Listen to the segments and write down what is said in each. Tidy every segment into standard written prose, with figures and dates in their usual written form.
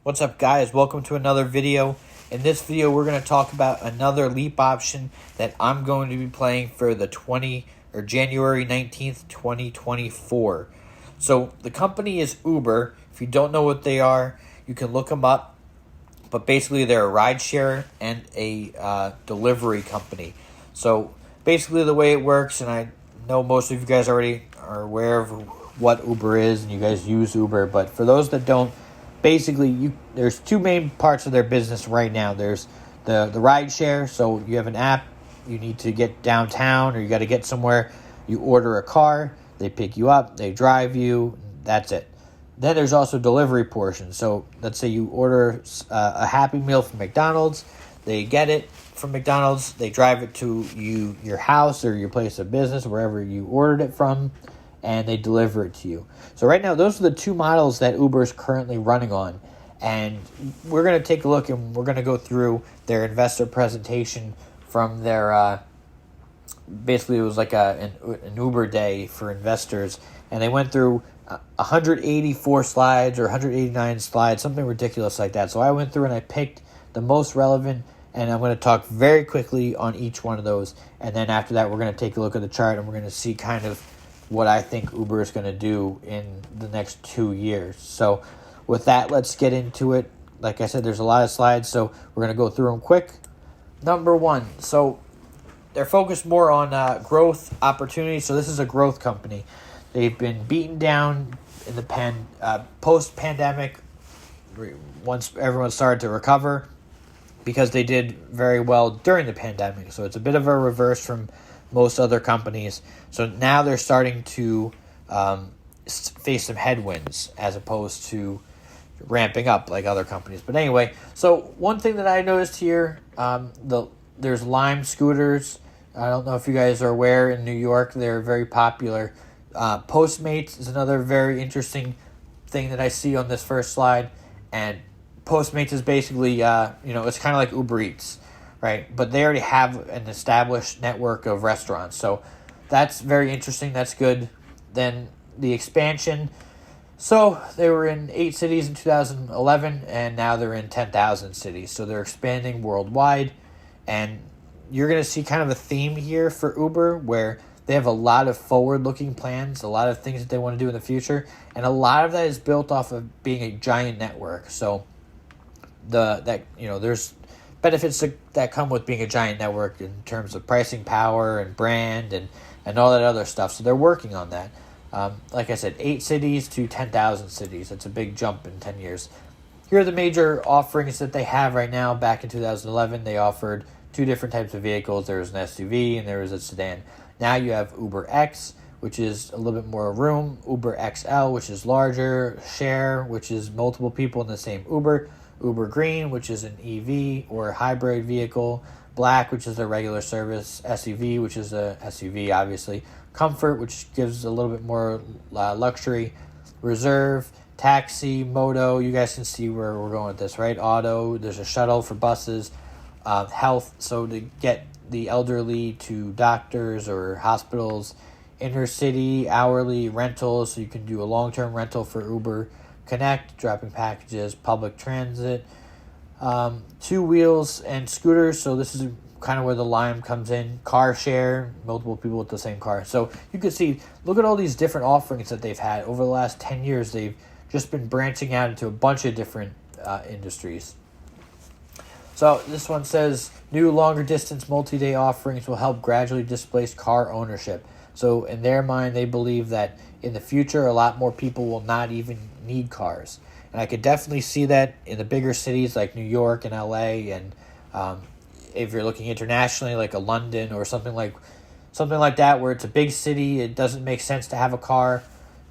What's up, guys? Welcome to another video. In this video, we're going to talk about another leap option that I'm going to be playing for the January 19th, 2024. So the company is Uber. If you don't know what they are, you can look them up. But basically, they're a rideshare and a delivery company. So basically, the way it works, and I know most of you guys already are aware of what Uber is, and you guys use Uber. But for those that don't, basically, there's two main parts of their business right now. There's the ride share, so you have an app, you need to get downtown or you got to get somewhere, you order a car, they pick you up, they drive you, that's it. Then there's also delivery portion. So let's say you order a Happy Meal from McDonald's, they get it from McDonald's, they drive it to your house or your place of business, wherever you ordered it from, and they deliver it to you. So right now, those are the two models that Uber is currently running on. And we're going to take a look and we're going to go through their investor presentation from their, basically it was like an Uber day for investors. And they went through 184 slides or 189 slides, something ridiculous like that. So I went through and I picked the most relevant, and I'm going to talk very quickly on each one of those. And then after that, we're going to take a look at the chart and we're going to see kind of what I think Uber is going to do in the next 2 years. So with that, let's get into it. Like I said, there's a lot of slides, so we're going to go through them quick. Number one, so they're focused more on growth opportunities. So this is a growth company. They've been beaten down in the post-pandemic, once everyone started to recover, because they did very well during the pandemic. So it's a bit of a reverse from most other companies. So now they're starting to face some headwinds as opposed to ramping up like other companies. But anyway, so one thing that I noticed here, there's Lime scooters. I don't know if you guys are aware, in New York they're very popular. Postmates is another very interesting thing that I see on this first slide. And Postmates is basically, it's kind of like Uber Eats, right? But they already have an established network of restaurants. So that's very interesting. That's good. Then the expansion. So they were in 8 cities in 2011, and now they're in 10,000 cities. So they're expanding worldwide. And you're going to see kind of a theme here for Uber where they have a lot of forward-looking plans, a lot of things that they want to do in the future. And a lot of that is built off of being a giant network. So there's benefits that come with being a giant network in terms of pricing power and brand and all that other stuff. So they're working on that. Like I said, 8 cities to 10,000 cities. That's a big jump in 10 years. Here are the major offerings that they have right now. Back in 2011, they offered 2 different types of vehicles. There was an SUV and there was a sedan. Now you have Uber X, which is a little bit more room. Uber XL, which is larger. Share, which is multiple people in the same Uber. Uber Green, which is an EV or hybrid vehicle. Black, which is a regular service. SUV, which is a SUV, obviously. Comfort, which gives a little bit more luxury. Reserve, taxi, moto. You guys can see where we're going with this, right? Auto, there's a shuttle for buses. Health, so to get the elderly to doctors or hospitals. Inner city, hourly, rentals, so you can do a long-term rental for Uber Connect, dropping packages, public transit, 2 wheels and scooters. So this is kind of where the Lime comes in. Car share, multiple people with the same car. So you can see, look at all these different offerings that they've had over the last 10 years. They've just been branching out into a bunch of different industries. So this one says, new longer distance multi-day offerings will help gradually displace car ownership. So in their mind, they believe that in the future, a lot more people will not even need cars. And I could definitely see that in the bigger cities like New York and LA, and if you're looking internationally, like a London or something like that, where it's a big city, it doesn't make sense to have a car.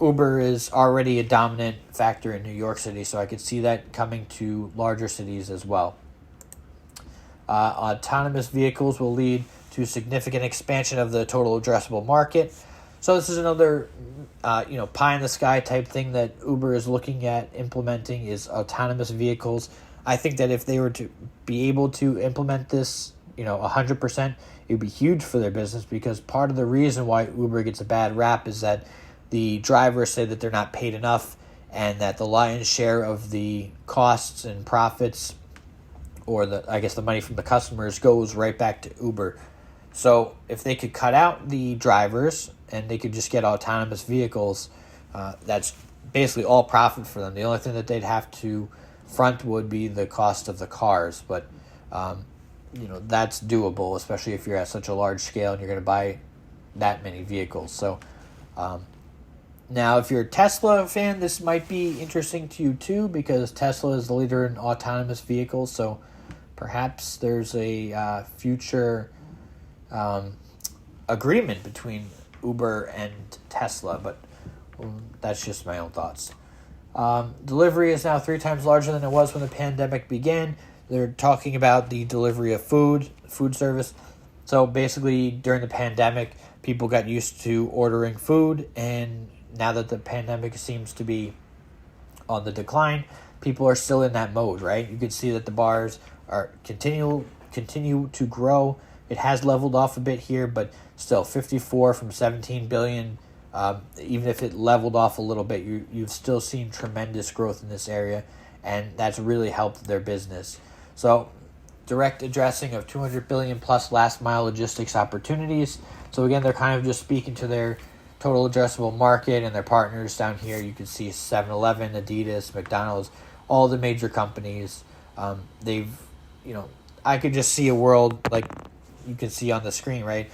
Uber is already a dominant factor in New York City, so I could see that coming to larger cities as well. Autonomous vehicles will lead to significant expansion of the total addressable market. So this is another, pie in the sky type thing that Uber is looking at implementing, is autonomous vehicles. I think that if they were to be able to implement this, 100%, it would be huge for their business, because part of the reason why Uber gets a bad rap is that the drivers say that they're not paid enough, and that the lion's share of the costs and profits, or the money from the customers, goes right back to Uber. So if they could cut out the drivers and they could just get autonomous vehicles, that's basically all profit for them. The only thing that they'd have to front would be the cost of the cars, but that's doable, especially if you're at such a large scale and you're going to buy that many vehicles. So now, if you're a Tesla fan, this might be interesting to you too, because Tesla is the leader in autonomous vehicles. So perhaps there's a future agreement between Uber and Tesla, but that's just my own thoughts. Delivery is now 3 times larger than it was when the pandemic began. They're talking about the delivery of food service. So basically, during the pandemic, people got used to ordering food, and now that the pandemic seems to be on the decline, people are still in that mode, right? You can see that the bars are continue to grow. It has leveled off a bit here, but still 54 from 17 billion. Even if it leveled off a little bit, you've still seen tremendous growth in this area, and that's really helped their business. So direct addressing of 200 billion plus last mile logistics opportunities. So again, they're kind of just speaking to their total addressable market and their partners. Down here you can see 7-Eleven, Adidas, McDonald's, all the major companies. I could just see a world like you can see on the screen, right?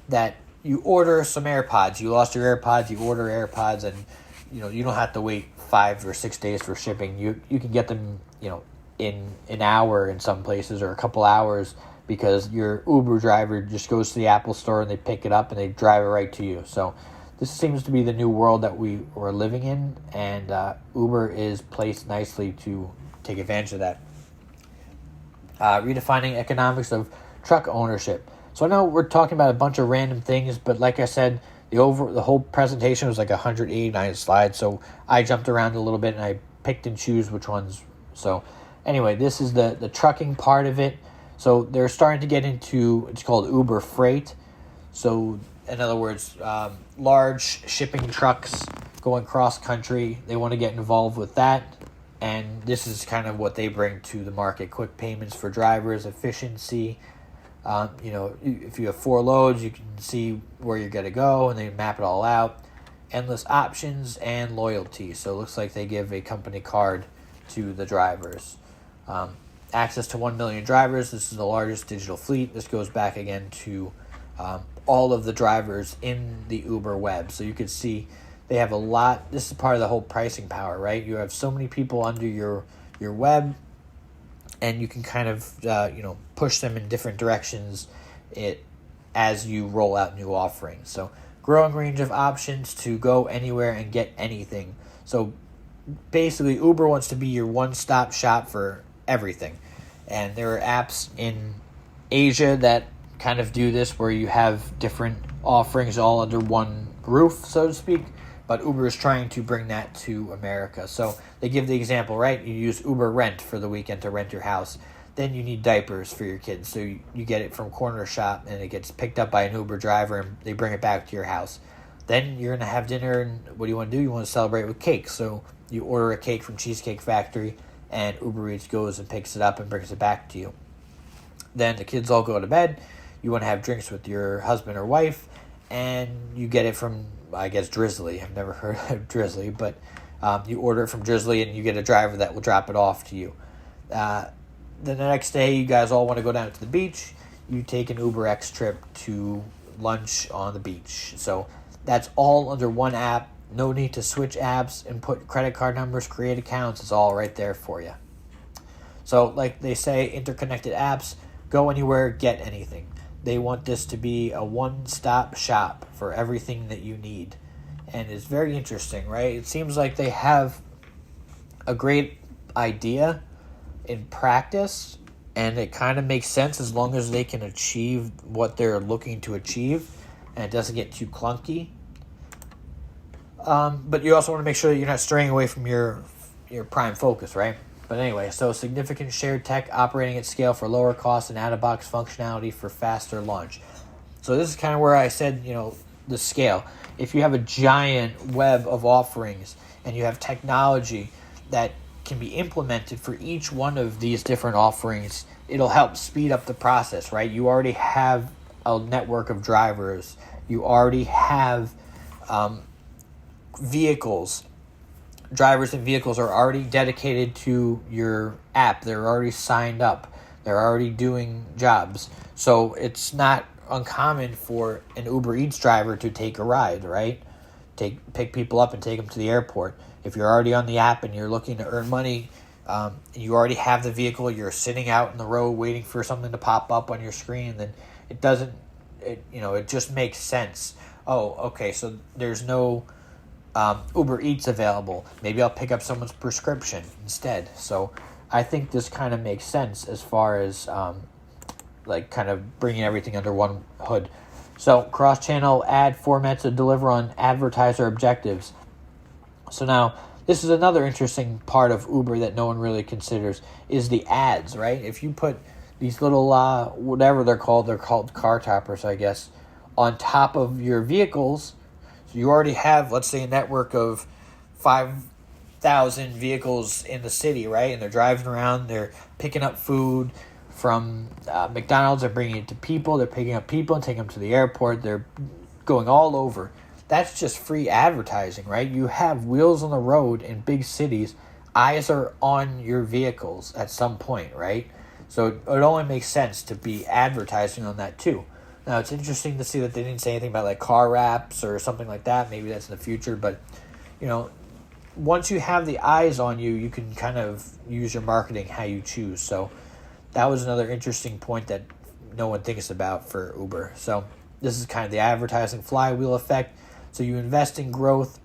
That you order some AirPods, you lost your AirPods, you order AirPods, and you don't have to wait 5 or 6 days for shipping. You can get them, in an hour in some places, or a couple hours, because your Uber driver just goes to the Apple store and they pick it up and they drive it right to you. So this seems to be the new world that we are living in, and Uber is placed nicely to take advantage of that. Redefining economics of truck ownership. So I know we're talking about a bunch of random things, but like I said, the whole presentation was like 189 slides, so I jumped around a little bit and I picked and choose which ones. So anyway, this is the trucking part of it. So they're starting to get into, it's called Uber Freight. So in other words, large shipping trucks going cross country, they want to get involved with that. And this is kind of what they bring to the market: quick payments for drivers, efficiency. If you have 4 loads, you can see where you're going to go, and they map it all out. Endless options and loyalty. So it looks like they give a company card to the drivers. Access to 1 million drivers. This is the largest digital fleet. This goes back again to all of the drivers in the Uber web. So you can see they have a lot. This is part of the whole pricing power, right? You have so many people under your web, and you can kind of push them in different directions as you roll out new offerings. So growing range of options to go anywhere and get anything. So basically, Uber wants to be your one-stop shop for everything. And there are apps in Asia that kind of do this, where you have different offerings all under one roof, so to speak. But Uber is trying to bring that to America. So they give the example, right? You use Uber Rent for the weekend to rent your house. Then you need diapers for your kids. So you get it from Corner Shop, and it gets picked up by an Uber driver, and they bring it back to your house. Then you're going to have dinner, and what do you want to do? You want to celebrate with cake. So you order a cake from Cheesecake Factory, and Uber Eats goes and picks it up and brings it back to you. Then the kids all go to bed. You want to have drinks with your husband or wife, and you get it from, I guess, Drizzly. I've never heard of Drizzly, but you order it from Drizzly, and you get a driver that will drop it off to you. Then the next day, you guys all want to go down to the beach. You take an UberX trip to lunch on the beach. So that's all under one app. No need to switch apps, input credit card numbers, create accounts. It's all right there for you. So like they say, interconnected apps, go anywhere, get anything. They want this to be a one-stop shop for everything that you need. And it's very interesting, right? It seems like they have a great idea in practice, and it kind of makes sense as long as they can achieve what they're looking to achieve, and it doesn't get too clunky. But you also want to make sure that you're not straying away from your prime focus, right? But anyway, so significant shared tech operating at scale for lower cost and out-of-box functionality for faster launch. So this is kind of where I said, the scale. If you have a giant web of offerings and you have technology that can be implemented for each one of these different offerings, it'll help speed up the process, right? You already have a network of drivers. You already have vehicles. Drivers and vehicles are already dedicated to your app. They're already signed up. They're already doing jobs. So it's not uncommon for an Uber Eats driver to take a ride, right? Pick people up and take them to the airport. If you're already on the app and you're looking to earn money, you already have the vehicle, you're sitting out in the road waiting for something to pop up on your screen, then it just makes sense. Oh, okay, so there's no Uber Eats available. Maybe I'll pick up someone's prescription instead. So I think this kind of makes sense as far as kind of bringing everything under one hood. So cross-channel ad formats to deliver on advertiser objectives. So now, this is another interesting part of Uber that no one really considers, is the ads, right? If you put these little, whatever they're called car toppers, I guess, on top of your vehicles, so you already have, let's say, a network of 5,000 vehicles in the city, right? And they're driving around, they're picking up food from McDonald's, they're bringing it to people, they're picking up people and taking them to the airport, they're going all over. That's just free advertising, right? You have wheels on the road in big cities. Eyes are on your vehicles at some point, right? So it only makes sense to be advertising on that too. Now, it's interesting to see that they didn't say anything about like car wraps or something like that. Maybe that's in the future. But, once you have the eyes on you, you can kind of use your marketing how you choose. So that was another interesting point that no one thinks about for Uber. So this is kind of the advertising flywheel effect. So you invest in growth,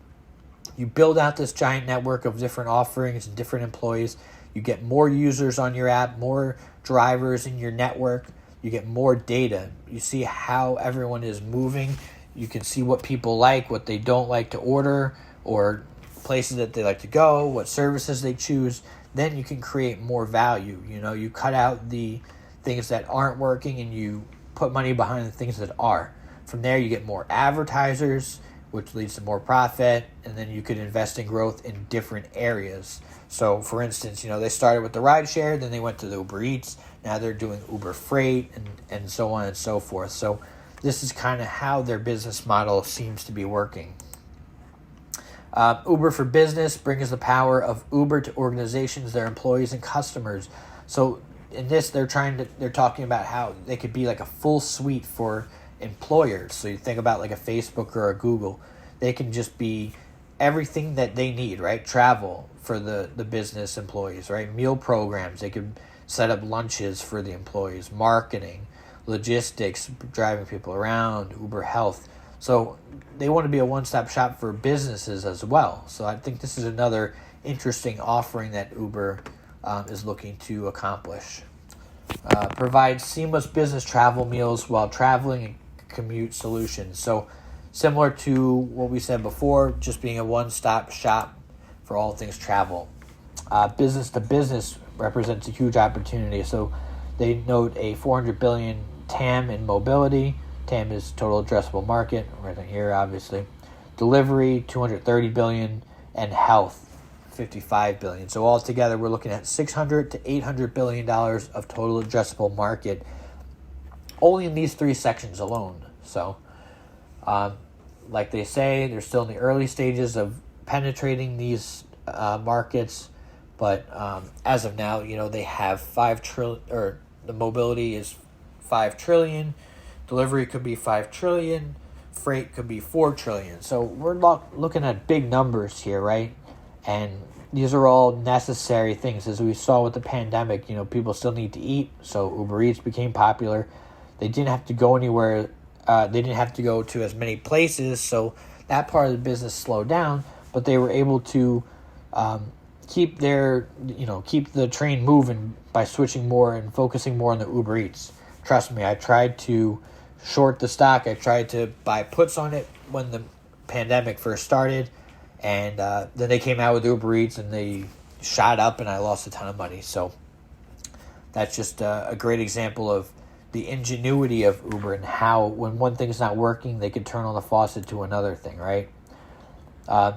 you build out this giant network of different offerings and different employees, you get more users on your app, more drivers in your network, you get more data, you see how everyone is moving, you can see what people like, what they don't like to order, or places that they like to go, what services they choose. Then you can create more value. You cut out the things that aren't working and you put money behind the things that are. From there, you get more advertisers, which leads to more profit, and then you could invest in growth in different areas. So, for instance, they started with the rideshare, then they went to the Uber Eats, now they're doing Uber Freight, and so on and so forth. So, this is kind of how their business model seems to be working. Uber for Business brings the power of Uber to organizations, their employees, and customers. So, in this, they're talking about how they could be like a full suite for employers. So you think about like a Facebook or a Google, they can just be everything that they need, right? Travel for the business employees, right? Meal programs, they could set up lunches for the employees, marketing, logistics, driving people around, Uber Health. So they want to be a one-stop shop for businesses as well. So I think this is another interesting offering that Uber is looking to accomplish. Provide seamless business travel meals while traveling and commute solutions. So similar to what we said before, just being a one-stop shop for all things travel. Business to business represents a huge opportunity. So they note a 400 billion TAM in mobility. TAM is total addressable market, right here obviously. Delivery, 230 billion, and health, 55 billion. So altogether, we're looking at 600 to 800 billion dollars of total addressable market only in these three sections alone. So, like they say, they're still in the early stages of penetrating these markets, but as of now, they have 5 trillion, or the mobility is 5 trillion, delivery could be 5 trillion, freight could be 4 trillion. So we're looking at big numbers here, right? And these are all necessary things. As we saw with the pandemic, people still need to eat, so Uber Eats became popular. They didn't have to go anywhere. They didn't have to go to as many places, so that part of the business slowed down. But they were able to keep the train moving by switching more and focusing more on the Uber Eats. Trust me, I tried to short the stock. I tried to buy puts on it when the pandemic first started, and then they came out with Uber Eats and they shot up, and I lost a ton of money. So that's just a great example of the ingenuity of Uber and how when one thing is not working, they can turn on the faucet to another thing, right?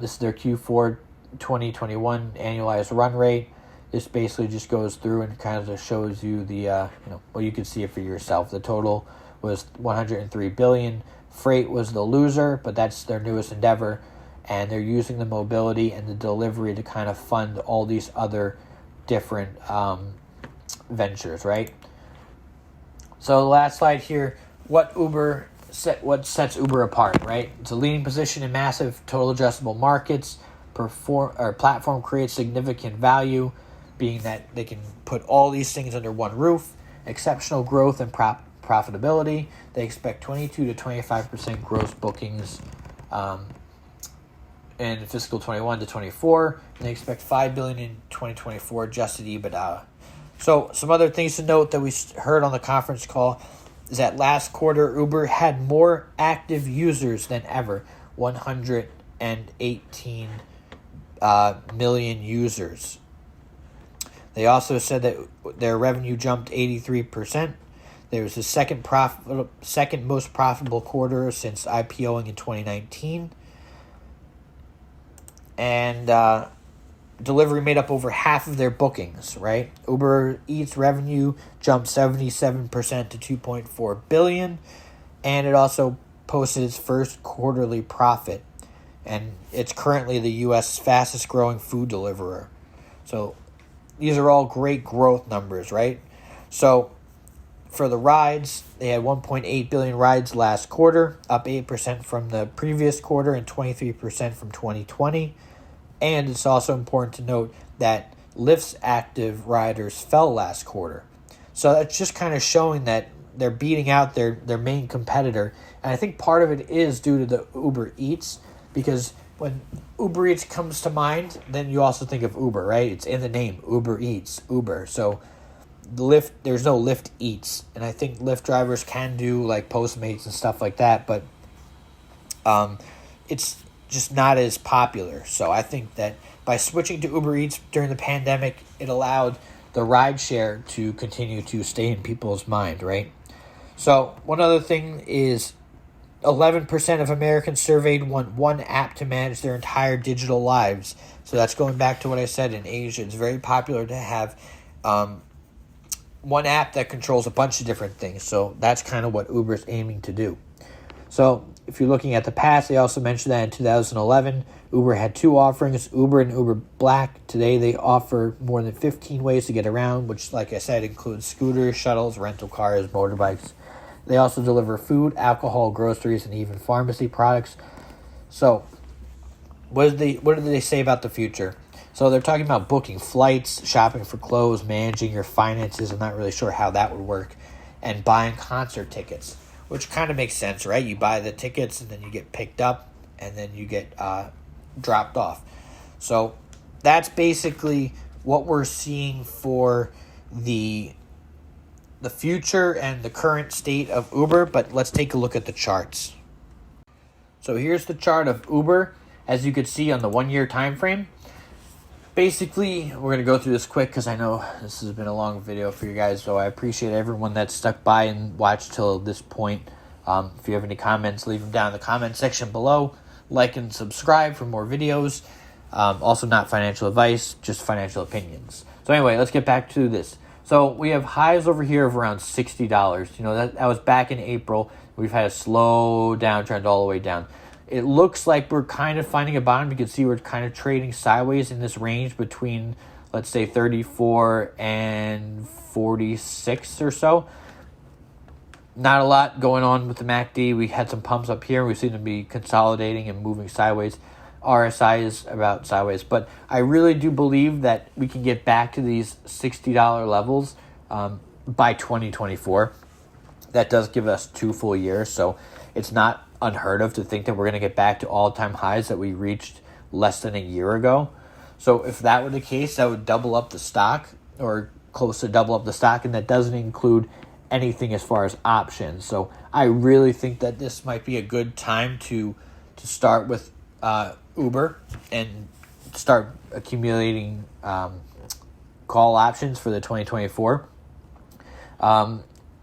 This is their Q4 2021 annualized run rate. This basically just goes through and kind of shows you the, well, you can see it for yourself. The total was $103 billion. Freight was the loser, but that's their newest endeavor. And they're using the mobility and the delivery to kind of fund all these other different ventures, right? So the last slide here, what sets Uber apart, right? It's a leading position in massive total addressable markets. Platform creates significant value, being that they can put all these things under one roof. Exceptional growth and profitability. They expect 22 to 25% gross bookings in fiscal 21 to 24. And they expect $5 billion in 2024 adjusted EBITDA. So some other things to note that we heard on the conference call is that last quarter Uber had more active users than ever, 118 million users. They also said that their revenue jumped 83%. There was the second most profitable quarter since IPOing in 2019. And delivery made up over half of their bookings, right? Uber Eats revenue jumped 77% to $2.4 billion. And it also posted its first quarterly profit. And it's currently the U.S. fastest growing food deliverer. So these are all great growth numbers, right? So for the rides, they had 1.8 billion rides last quarter, up 8% from the previous quarter and 23% from 2020. And it's also important to note that Lyft's active riders fell last quarter. So that's just kind of showing that they're beating out their main competitor. And I think part of it is due to the Uber Eats, because when Uber Eats comes to mind, then you also think of Uber, right? It's in the name, Uber Eats, Uber. So Lyft, there's no Lyft Eats. And I think Lyft drivers can do like Postmates and stuff like that, but it's just not as popular. So I think that by switching to Uber Eats during the pandemic, it allowed the rideshare to continue to stay in people's mind, right? So one other thing is 11% of Americans surveyed want one app to manage their entire digital lives. So that's going back to what I said in Asia. It's very popular to have one app that controls a bunch of different things. So that's kind of what Uber's aiming to do. So if you're looking at the past, they also mentioned that in 2011, Uber had two offerings, Uber and Uber Black. Today, they offer more than 15 ways to get around, which, like I said, includes scooters, shuttles, rental cars, motorbikes. They also deliver food, alcohol, groceries, and even pharmacy products. So what did they say about the future? So they're talking about booking flights, shopping for clothes, managing your finances. I'm not really sure how that would work. And buying concert tickets, which kind of makes sense, right? You buy the tickets and then you get picked up and then you get dropped off. So that's basically what we're seeing for the future and the current state of Uber. But let's take a look at the charts. So here's the chart of Uber, as you could see on the 1 year time frame. Basically, we're going to go through this quick because I know this has been a long video for you guys, so I appreciate everyone that stuck by and watched till this point. If you have any comments, leave them down in the comment section below. Like and subscribe for more videos. Also not financial advice, just financial opinions. So anyway, let's get back to this. So we have highs over here of around $60. You know, that was back in April. We've had a slow downtrend all the way down. It looks like we're kind of finding a bottom. You can see we're kind of trading sideways in this range between, let's say, 34 and 46 or so. Not a lot going on with the MACD. We had some pumps up here. We seem to be consolidating and moving sideways. RSI is about sideways. But I really do believe that we can get back to these $60 levels by 2024. That does give us 2 full years. So it's not unheard of to think that we're going to get back to all-time highs that we reached less than a year ago. So if that were the case, that would double up the stock, or close to double up the stock, and that doesn't include anything as far as options. So I really think that this might be a good time to start with Uber and start accumulating call options for the 2024.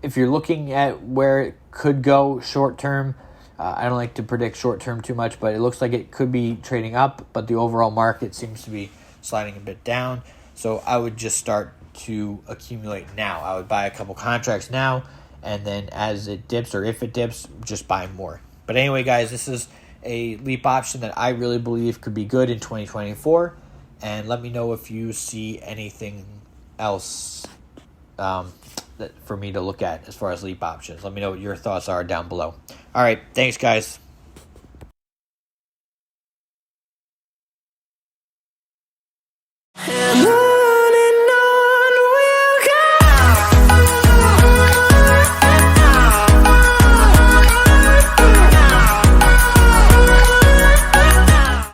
If you're looking at where it could go short term, I don't like to predict short-term too much, but it looks like it could be trading up, but the overall market seems to be sliding a bit down. So I would just start to accumulate now. I would buy a couple contracts now, and then as it dips or if it dips, just buy more. But anyway, guys, this is a leap option that I really believe could be good in 2024. And let me know if you see anything else for me to look at as far as leap options. Let me know what your thoughts are down below. All right, thanks, guys.